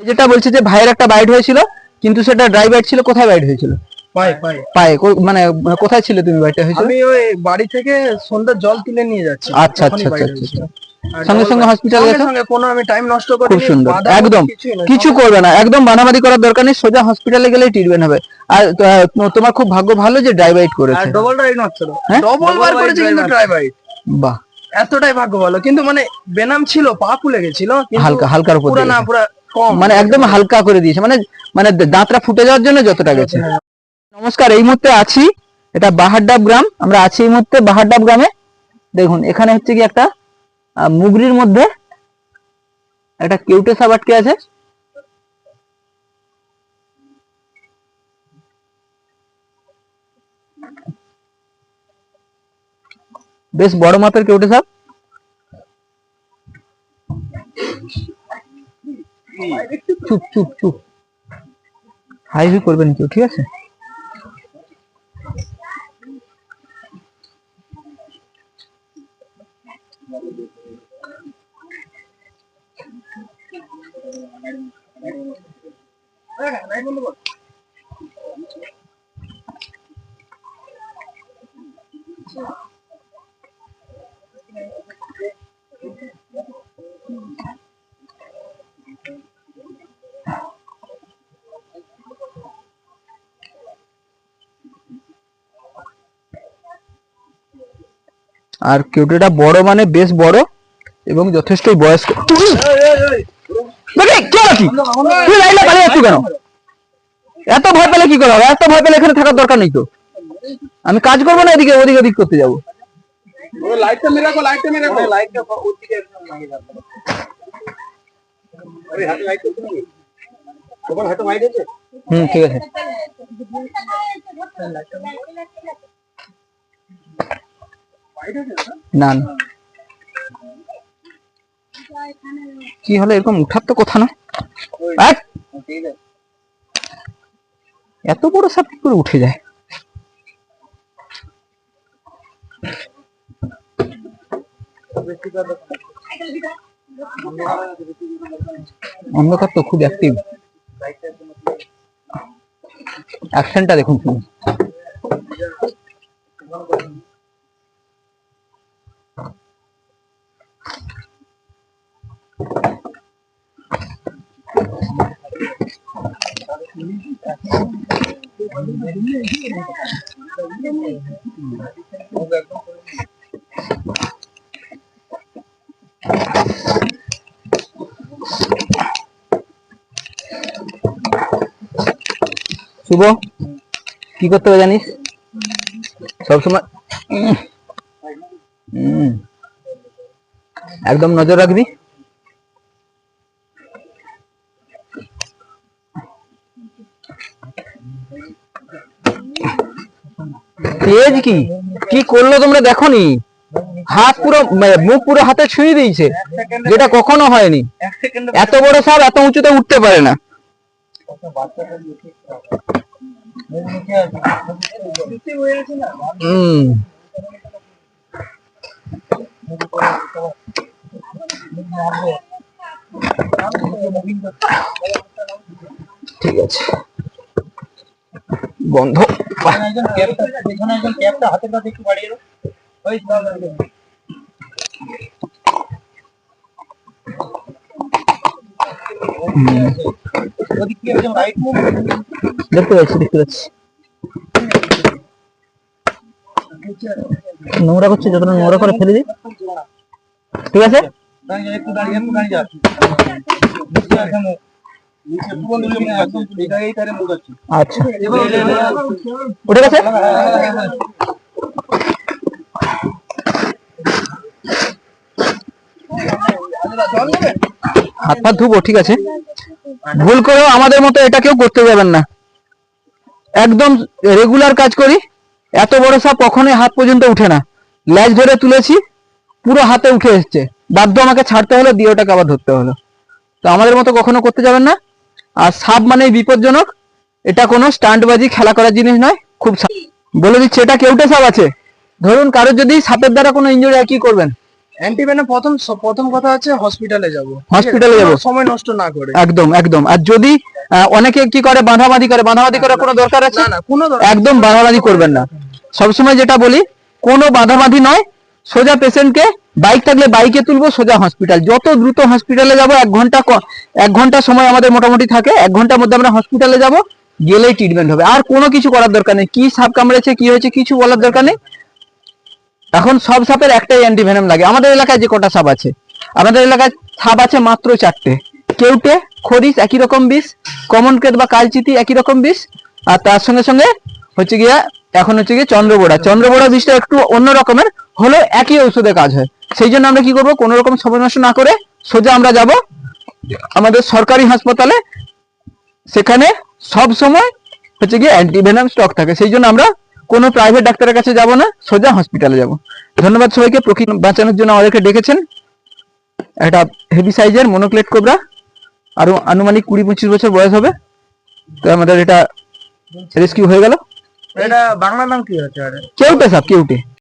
যেটা বলছে যে ভাইয়ের একটা বাইট হয়েছিল, কিন্তু সেটা ড্রাই বাইট ছিল। কোথায় বাইট হয়েছিল? পায়ে পায়ে পায়ে। মানে কোথায় ছিল তুমি বাইটটা হয়েছিল? আমি ওই বাড়ি থেকে সন্ধ্যার জল তুলে নিয়ে যাচ্ছি। আচ্ছা আচ্ছা আচ্ছা আচ্ছা। সঙ্গে সঙ্গে হসপিটাল গেছো? সঙ্গে কোনো আমি টাইম নষ্ট খুব করিনি। সুন্দর। একদম কিছু করবে না, একদম বানাবাদি করার দরকার নেই, সোজা হসপিটালে গেলেই ট্রিটমেন্ট হবে। আর তোমার খুব ভাগ্য ভালো যে ড্রাই বাইট করেছে। আর ডবল রাইড নচ্ছিল, হ্যাঁ? ডবল বার করেছে কিন্তু ড্রাই বাইট। বাহ, এতটাই ভাগ্য ভালো। কিন্তু মানে বেনাম ছিল, পা ফুলে গেছিল, কিন্তু হালকা হালকার উপর পুরো দিয়ে না গেছে। পুরো কম, মানে একদম হালকা করে দিয়েছে, মানে মানে দাঁতটা ফুটে যাওয়ার জন্য যতটা গেছে। নমস্কার, এই মুহূর্তে আছি, এটা বাহারডাব গ্রাম। আমরা আছি এই মুহূর্তে বাহারডাব গ্রামে। দেখুন এখানে হচ্ছে কি একটা মুগরির মধ্যে একটা কেউটে সাপ আটকে আছে। বেশ বড় মাপের কেউটে সাপ। চুপ চুপ চুপ, হাইভি করবেন কেউ, ঠিক আছে? আর কেউটেটা বড়, মানে বেশ বড় এবং যথেষ্টই বয়স্ক। কেন এত ভয় পেলে কি করা হবে? এত ভয় পেলে এখানে থাকার দরকার নেই তো। আমি কাজ করবো না, এদিকে ওদিকে ওদিক করতে যাবো। ঠিক আছে। না না, কি হলো? এরকম উঠার তো কথা না। এত বড় সাপ কি করে উঠে যায়? অন্ধকার তো খুব অ্যাক্টিভ। অ্যাকশনটা দেখুন শুনুন। শুভ, কি করতে হবে জানিস? সবসময় একদম নজর রাখবি। তেজ কি কি করলো তোমরা দেখোনি? হাত পুরো, মুখ পুরো হাতে ছুঁয়ে দিয়েছে, যেটা কখনো হয়নি। এত বড় সাপ এত উঁচুতে উঠতে পারে না। ঠিক আছে, বন্ধ। দেখতে পাচ্ছি দেখতে পাচ্ছি। নোংরা করছে, যতটা নোংরা করে ফেলে দিই। ঠিক আছে, আচ্ছা উঠে গেছে। হাত পা ধুবো, ঠিক আছে? ভুল করেও আমাদের মতো এটা কেউ করতে যাবেন না। একদম রেগুলার কাজ করি। এত বড় সাপ কখনোই হাত পর্যন্ত উঠে না। ল্যাজ ধরে তুলেছি, পুরো হাতে উঠে এসছে, বাধ্য আমাকে ছাড়তে হলো, দিয়ে ওটাকে আবার ধরতে হলো। তো আমাদের মতো কখনো করতে যাবেন না। আর সাপ মানেই বিপজ্জনক, এটা কোনো স্টান্টবাজি খেলা করার জিনিস নয়। খুব বলে দিচ্ছি, এটা কেউটে সাপ আছে। ধরুন কারোর যদি সাপের দ্বারা কোনো ইনজুরি হয় কি করবেন? অ্যান্টিভেনাম প্রথম কথা হচ্ছে হসপিটালে যাব। হসপিটালে যাবো। সময় নষ্ট না করে। একদম একদম। আর যদি অনেকে কি করে বাঁধাবাঁধি করে, বাঁধাবাঁধি করার কোনো দরকার আছে? না না, কোনো একদম বাঁধাবাঁধি করবেন না। সবসময় যেটা বলি, কোনো বাঁধাবাঁধি নয়, সোজা পেশেন্টকে বাইক থাকলে বাইকে তুলবো, সোজা হসপিটাল। যত দ্রুত হসপিটালে যাব, 1 ঘন্টা সময় আমাদের মোটামুটি থাকে, 1 ঘন্টার মধ্যে আমরা হসপিটালে যাব, গেলেই ট্রিটমেন্ট হবে। আর কোনো কিছু করার দরকার নেই। কি সাপ কামড়েছে, কি হয়েছে, কিছু বলার দরকার নেই। এখন সব সাপের একটাই অ্যান্টিভেনম লাগে। আমাদের এলাকায় যে কটা সাপ আছে, আমাদের এলাকায় সাপ আছে মাত্র 4টে। কেউটে, খরিস একই রকম বিষ, কমন ক্রেট বা কালচিতি একই রকম বিষ, আর তার সঙ্গে সঙ্গে হচ্ছে গিয়া এখন হচ্ছে গিয়ে চন্দ্রবোড়া বিষটা একটু অন্য রকমের হলো, একই ঔষধে কাজ হয়। সেই জন্য আমরা কি করবো, কোনো রকম সময় নষ্ট না করে সোজা আমরা যাব আমাদের সরকারি হাসপাতালে। সেখানে সব সময় হচ্ছে গিয়ে অ্যান্টিভেনম স্টক থাকে। সেই জন্য আমরা কোনো প্রাইভেট ডাক্তারের কাছে যাব না, সোজা হসপিটালে যাব। ধন্যবাদ সবাইকে। প্রকৃতি বাঁচানোর জন্য আমাদেরকে ডেকেছেন। একটা হেভি সাইজের মনোক্লেট কোবরা, আরো আনুমানিক 20-25 বছর বয়স হবে। তো আমাদের এটা রেস্কিউ হয়ে গেল। এটা বাংলা নাম কি হচ্ছে? কেউটে সাপ, কেউটে।